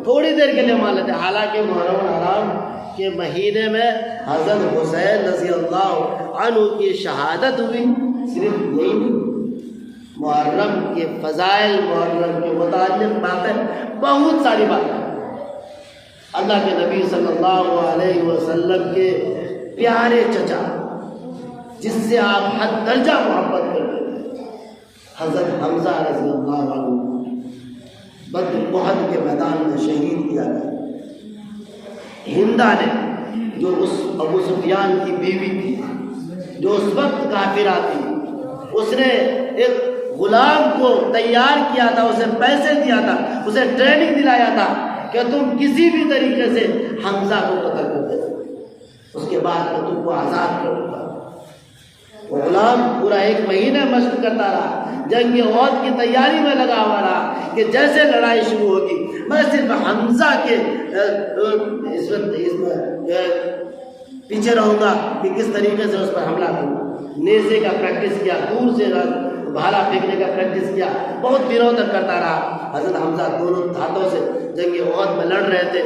تھوڑی دیر کے لیے مان لیتے. حالانکہ محرم الحرام کے مہینے میں حضرت حسین رضی اللہ عنہ کی شہادت ہوئی. صرف یہی نہیں، محرم کے فضائل، محرم کے متعلق باتیں، بہت ساری باتیں اللہ کے نبی صلی اللہ علیہ وسلم کے پیارے چچا جس سے آپ حد درجہ محبت کرتے تھے، حضرت حمزہ رضی اللہ عنہ بدر احد کے میدان میں شہید کیا گیا. ہندا نے جو اس ابو سفیان کی بیوی تھی، جو اس وقت کافرہ تھی، اس نے ایک غلام کو تیار کیا تھا، اسے پیسے دیا تھا، اسے ٹریننگ دلایا تھا کہ تم کسی بھی طریقے سے حمزہ کو قتل کر دے، اس کے بعد میں تم کو آزاد کر دوں گا. وہ غلام پورا 1 مہینہ مشق کرتا رہا، جنگ احد کی تیاری میں لگا ہوا رہا کہ جیسے لڑائی شروع ہوگی میں صرف حمزہ کے اس پیچھے رہوں گا کہ کس طریقے سے اس پر حملہ کروں. نیزے کا پریکٹس کیا، دور سے بھالا پھینکنے کا پریکٹس کیا، بہت دنوں تک کرتا رہا. حضرت حمزہ دونوں ہاتھوں سے جنگ احد میں لڑ رہے تھے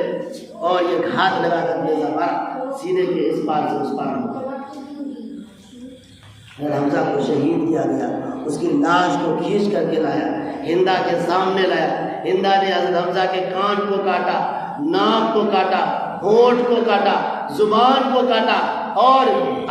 اور یہ ہاتھ لگا کر نیزہ مارا، سینے کے اس پار سے اس پار. حمزہ کو شہید کیا گیا. اس کی لاش کو کھینچ کر کے لایا، ہندا کے سامنے لایا. ہندا نے حضرت حمزہ کے کان کو کاٹا، ناک کو کاٹا، ہونٹ کو کاٹا، زبان کو کاٹا اور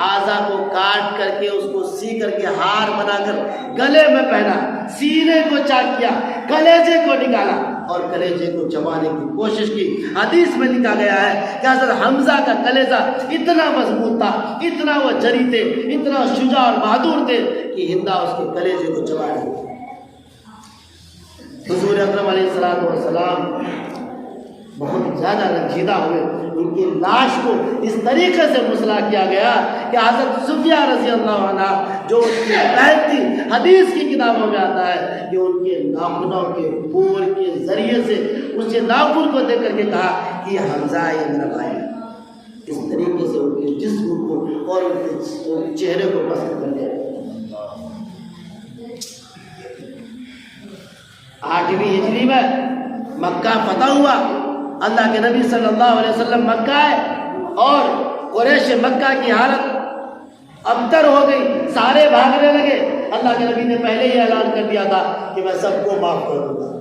اعضا کو کاٹ کر کے اس کو سی کر کے ہار بنا کر گلے میں پہنا، سینے کو چاک کیا، کلیجے کو نکالا اور کلیجے کو چبانے کی کوشش کی. حدیث میں لکھا گیا ہے کہ حضرت حمزہ کا کلیجہ اتنا مضبوط تھا، اتنا وہ جری تھے، اتنا شجاع اور بہادر تھے کہ ہندا اس کے کلیجے کو چبا رہے. حضور اکرم علیہ الصلوۃ والسلام بہت زیادہ رنجیدہ ہوئے. ان کی لاش کو اس طریقے سے مسلا کیا گیا کہ حضرت صفیہ رضی اللہ عنہ جو ان کی بہن تھی، حدیث کی کتابوں میں آتا ہے کہ ان کے ناخنوں کے پور کے ذریعے سے اس کے ناخن کو دیکھ کر کے کہا کہ یہ حمزہ ہے، میرا بھائی. اس طریقے سے ان کے جسم کو اور ان کے چہرے کو پسند کر لیا. 8ویں ہجری میں مکہ فتح ہوا. اللہ کے نبی صلی اللہ علیہ وسلم مکہ آئے اور قریش مکہ کی حالت ابتر ہو گئی، سارے بھاگنے لگے. اللہ کے نبی نے پہلے ہی اعلان کر دیا تھا کہ میں سب کو معاف کر دوں گا،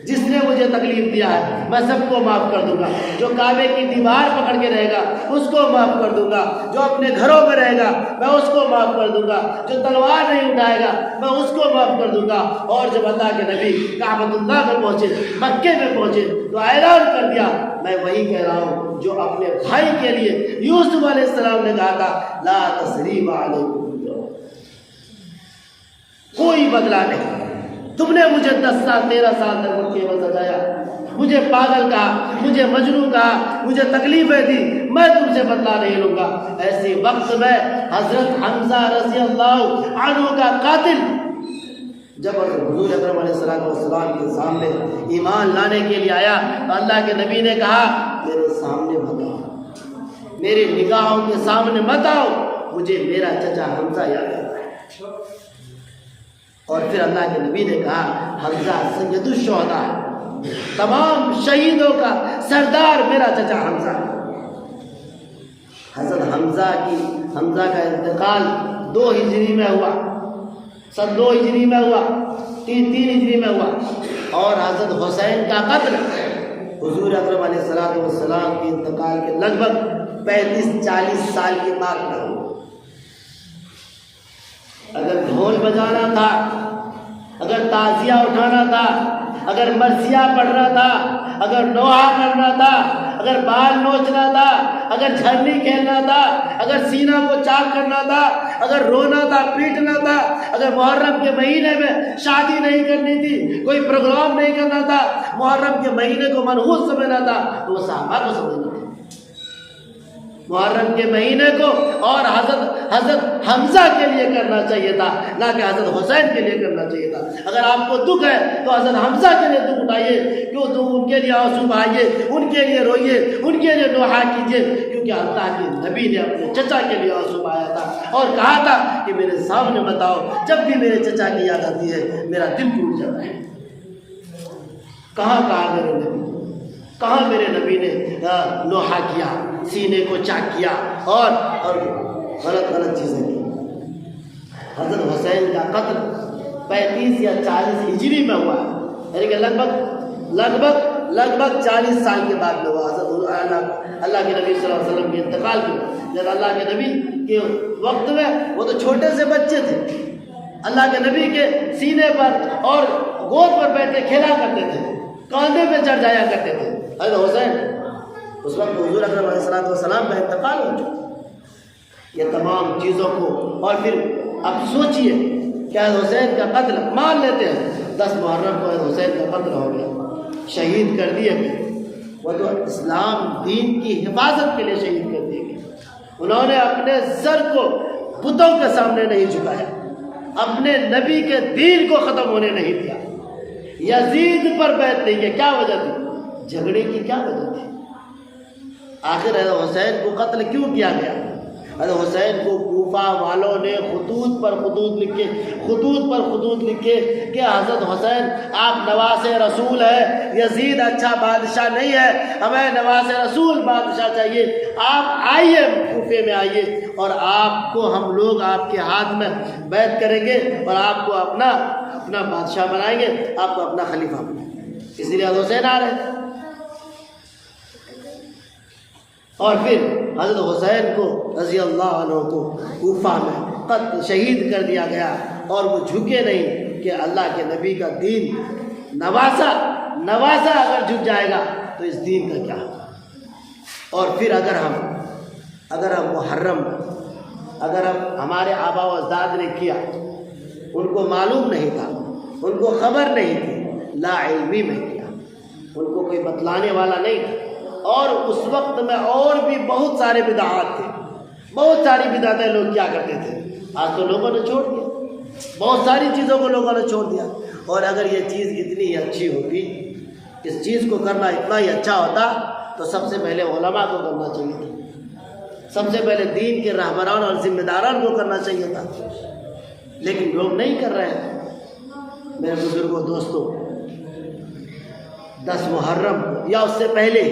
جس نے مجھے تکلیف دیا ہے میں سب کو معاف کر دوں گا. جو کعبے کی دیوار پکڑ کے رہے گا اس کو معاف کر دوں گا، جو اپنے گھروں میں رہے گا میں اس کو معاف کر دوں گا، جو تلوار نہیں اٹھائے گا میں اس کو معاف کر دوں گا. اور جب اللہ کے نبی کعبۃ اللہ میں پہنچے، مکے میں پہنچے تو اعلان کر دیا میں وہی کہہ رہا ہوں جو اپنے بھائی کے لیے یوسف علیہ السلام نے کہا تھا، لا تثریب علیکم، کوئی بدلہ نہیں. تم نے مجھے 10 سال 13 سال تک مکے میں سجایا، مجھے پاگل کہا، مجھے مجنون کہا، مجھے تکلیفیں دی، میں تم سے بدلہ نہیں لوں گا. ایسے وقت میں حضرت حمزہ رضی اللہ عنہ کا قاتل جب حضور اکرم علیہ السلام کے سامنے ایمان لانے کے لیے آیا تو اللہ کے نبی نے کہا میرے سامنے مت آؤ، میرے نگاہوں کے سامنے مت آؤ، مجھے میرا چچا حمزہ یاد آتا ہے. اور پھر اللہ کے نبی نے کہا حمزہ سید الشہداء ہے، تمام شہیدوں کا سردار میرا چچا حمزہ. حضرت حمزہ کا انتقال 2 ہجری میں ہوا، سن 2 ہجری میں ہوا، 3 ہجری میں ہوا. اور حضرت حسین کا قتل حضور اکرم علیہ السلام کے انتقال کے لگ بھگ 35-40 سال کے بعد میں ہوا. اگر ڈھول بجانا تھا، اگر تعزیہ اٹھانا تھا، اگر مرثیہ پڑھنا تھا، اگر نوحہ کرنا تھا، اگر بال نوچنا تھا، اگر جھرنی کھیلنا تھا، اگر سینہ کو چاک کرنا تھا، اگر رونا تھا، پیٹنا تھا، اگر محرم کے مہینے میں شادی نہیں کرنی تھی، کوئی پروگرام نہیں کرنا تھا، محرم کے مہینے کو منحوس سمجھنا تھا تو وہ صحابہ کو سمجھنا تھا. محرم کے مہینے کو اور حضرت حمزہ کے لیے کرنا چاہیے تھا، نہ کہ حضرت حسین کے لیے کرنا چاہیے تھا. اگر آپ کو دکھ ہے تو حضرت حمزہ کے لیے دکھ اٹھائیے، کیوں تم ان کے لیے آنسو بہائیے، ان کے لیے روئیے، ان کے لیے نوحہ کیجیے، کیونکہ اللہ کے نبی نے اپنے چچا کے لیے آنسو بہایا تھا اور کہا تھا کہ میرے سامنے بتاؤ، جب بھی میرے چچا کی یاد آتی ہے میرا دل ٹوٹ جاتا ہے. کہاں کہا میرے نبی، کہاں میرے نبی نے نوحہ کیا، سینے کو چاک کیا اور غلط چیزیں کی۔ حضرت حسین کا قتل 35 یا 40 ہجری میں ہوا، یعنی کہ لگ بھگ 40 سال کے بعد میں ہوا۔ حضرت اللہ کے نبی صلی اللہ علیہ وسلم کے انتقال کے جب اللہ کے نبی کے وقت میں وہ تو چھوٹے سے بچے تھے، اللہ کے نبی کے سینے پر اور گود پر بیٹھ کے کھیلا کرتے تھے، کاندھے پہ چڑھ جایا کرتے تھے۔ حضرت حسین اس وقت حضور اکرم علیہ السلام کا انتقال ہو چکا۔ یہ تمام چیزوں کو اور پھر اب سوچئے کہ حضرت حسین کا قتل مان لیتے ہیں 10 محرم کو حضرت حسین کا قتل ہو گیا، شہید کر دیے گئے۔ وہ تو اسلام دین کی حفاظت کے لیے شہید کر دیے گئے۔ انہوں نے اپنے سر کو بتوں کے سامنے نہیں جھکایا، اپنے نبی کے دین کو ختم ہونے نہیں دیا۔ یزید پر بیعت نہیں کی، کیا وجہ تھی؟ جھگڑے کی کیا وجہ تھی؟ آخر حضرت حسین کو قتل کیوں کیا گیا؟ حضرت حسین کو کوفہ والوں نے خطوط پر خطوط لکھے کہ حضرت حسین آپ نواز رسول ہے، یزید اچھا بادشاہ نہیں ہے، ہمیں نواز رسول بادشاہ چاہیے، آپ آئیے کوفے میں آئیے اور آپ کو ہم لوگ آپ کے ہاتھ میں بیعت کریں گے اور آپ کو اپنا بادشاہ بنائیں گے، آپ کو اپنا خلیفہ بنائیں گے۔ اس لیے حضرت حسین آ رہے تھے۔ اور پھر حضرت حسین کو رضی اللہ عنہ کو کوفہ میں شہید کر دیا گیا، اور وہ جھکے نہیں کہ اللہ کے نبی کا دین نواسا اگر جھک جائے گا تو اس دین کا کیا ہوگا۔ اور پھر اگر ہم محرم اگر ہمارے آبا و اجداد نے کیا، ان کو معلوم نہیں تھا، ان کو خبر نہیں تھی، لا علمی میں کیا، ان کو کوئی بتلانے والا نہیں تھا۔ اور اس وقت میں اور بھی بہت سارے بدعات تھے، بہت ساری بدعتیں لوگ کیا کرتے تھے۔ آج تو لوگوں نے چھوڑ دیا، بہت ساری چیزوں کو لوگوں نے چھوڑ دیا۔ اور اگر یہ چیز اتنی ہی اچھی ہوتی، اس چیز کو کرنا اتنا ہی اچھا ہوتا تو سب سے پہلے علماء کو کرنا چاہیے تھا، سب سے پہلے دین کے رہبران اور ذمہ داران کو کرنا چاہیے تھا، لیکن لوگ نہیں کر رہے ہیں۔ میرے بزرگوں، دوستوں، 10 محرم یا اس سے پہلے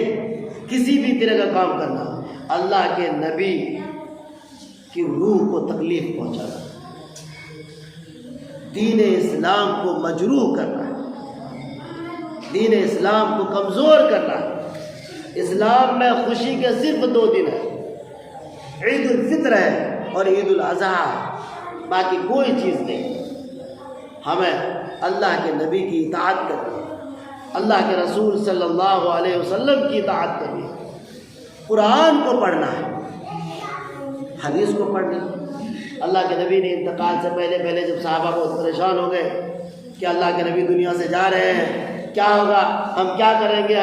کسی بھی طرح کا کام کرنا اللہ کے نبی کی روح کو تکلیف پہنچانا، دین اسلام کو مجروح کرنا، دین اسلام کو کمزور کرنا۔ اسلام میں خوشی کے صرف 2 دن ہیں، عید الفطر ہے اور عید الاضحیٰ ہے، باقی کوئی چیز نہیں۔ ہمیں اللہ کے نبی کی اطاعت کرنی، اللہ کے رسول صلی اللہ علیہ وسلم کی اطاعت کرنی، قرآن کو پڑھنا ہے، حدیث کو پڑھنا۔ اللہ کے نبی نے انتقال سے پہلے جب صحابہ بہت پریشان ہو گئے کہ اللہ کے نبی دنیا سے جا رہے ہیں، کیا ہوگا، ہم کیا کریں گے،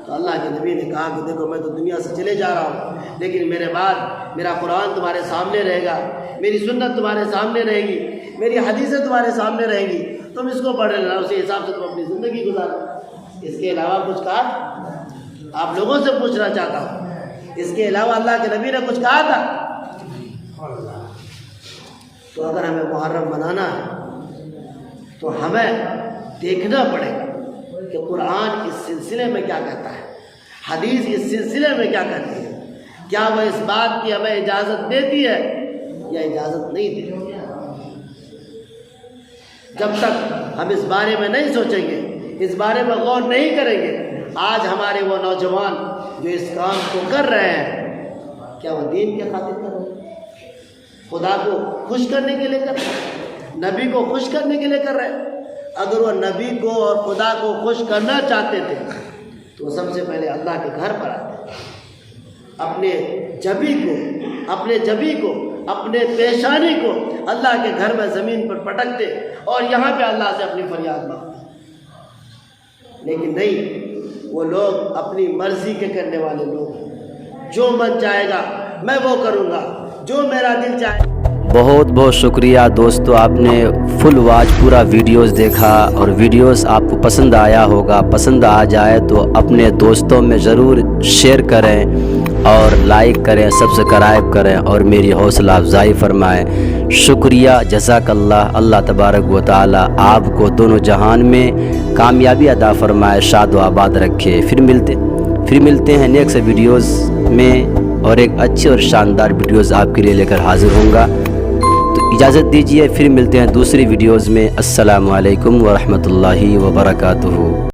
تو اللہ کے نبی نے کہا کہ دیکھو، میں تو دنیا سے چلے جا رہا ہوں، لیکن میرے بعد میرا قرآن تمہارے سامنے رہے گا، میری سنت تمہارے سامنے رہے گی، میری حدیثیں تمہارے سامنے رہیں گی، تم اس کو پڑھ لینا، اسی حساب سے تم اپنی زندگی گزارنا۔ اس کے علاوہ کچھ کہا؟ آپ لوگوں سے پوچھنا چاہتا ہوں، اس کے علاوہ اللہ کے نبی نے کچھ کہا تھا؟ تو اگر ہمیں محرم منانا ہے تو ہمیں دیکھنا پڑے گا کہ قرآن اس سلسلے میں کیا کہتا ہے، حدیث اس سلسلے میں کیا کہتی ہے، کیا وہ اس بات کی ہمیں اجازت دیتی ہے یا اجازت نہیں دیتی۔ جب تک ہم اس بارے میں نہیں سوچیں گے، اس بارے میں غور نہیں کریں گے، آج ہمارے وہ نوجوان جو اس کام کو کر رہے ہیں، کیا وہ دین کے خاطر کر رہے ہیں، خدا کو خوش کرنے کے لیے کر رہے ہیں، نبی کو خوش کرنے کے لیے کر رہے ہیں؟ اگر وہ نبی کو اور خدا کو خوش کرنا چاہتے تھے تو وہ سب سے پہلے اللہ کے گھر پر آتے، اپنے جبی کو اپنے پیشانی کو اللہ کے گھر میں زمین پر پٹکتے اور یہاں پہ اللہ سے اپنی فریاد مانگتے۔ لیکن نہیں، وہ لوگ اپنی مرضی کے کرنے والے لوگ ہیں، جو من چاہے گا میں وہ کروں گا، جو میرا دل چاہے۔ بہت بہت شکریہ دوستو، آپ نے فل واچ پورا ویڈیوز دیکھا، اور ویڈیوز آپ کو پسند آیا ہوگا۔ پسند آ جائے تو اپنے دوستوں میں ضرور شیئر کریں اور لائک کریں، سبسکرائب کریں اور میری حوصلہ افزائی فرمائیں۔ شکریہ، جزاک اللہ۔ اللہ تبارک و تعالی آپ کو دونوں جہان میں کامیابی عطا فرمائے، شاد و آباد رکھے۔ پھر ملتے ہیں نیکسٹ ویڈیوز میں، اور ایک اچھی اور شاندار ویڈیوز آپ کے لیے لے کر حاضر ہوں گا۔ تو اجازت دیجیے، پھر ملتے ہیں دوسری ویڈیوز میں۔ السلام علیکم ورحمۃ اللہ وبرکاتہ۔